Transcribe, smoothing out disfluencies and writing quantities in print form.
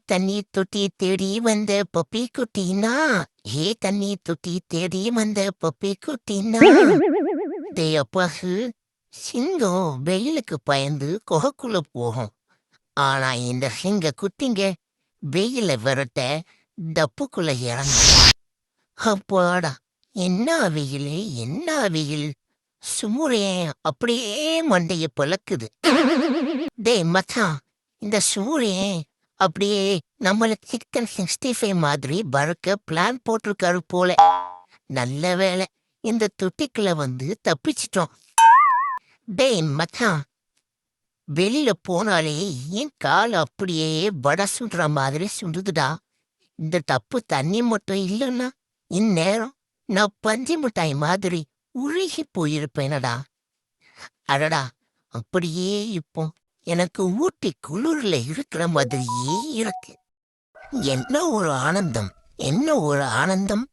தண்ணீர் தொட்டி தேடி வந்த பப்பி குட்டினா தண்ணீர் தொட்டி தேடி வந்த பப்பி குட்டினா அப்பாஹு சிங்கம் வெயிலுக்கு பயந்து குகைக்குள்ள போகும். ஆனா இந்த சிங்க குட்டிங்க வெயில விரட்ட டப்புக்குள்ள இறங்கும். அப்பாடா, என்ன வெயில், என்ன வெயில்! சூரியன் அப்படியே மண்டைய பிளக்குது. மச்சான், இந்த சூரியன் அப்படியே நம்மள சிக்கன் 65 மாதிரி வறுக்க பிளான் போட்டிருக்காரு போல. நல்ல வேளை இந்த தொட்டிக்குள்ள வந்து தப்பிச்சிட்டோம். மச்சான், வெளியில போனாலே என் கால் அப்படியே வடை சுடுற மாதிரி சுடுதுடா. இந்த தப்பு தண்ணி மட்டும் இல்லைன்னா இந்நேரம் நான் பஞ்சு மிட்டாய் மாதிரி உருகி போயிருப்பேனடா. அடடா, அப்படியே இப்போ எனக்கு ஊட்டி குளிர்ல இருக்கிற மாதிரியே இருக்கு. என்ன ஒரு ஆனந்தம், என்ன ஒரு ஆனந்தம்!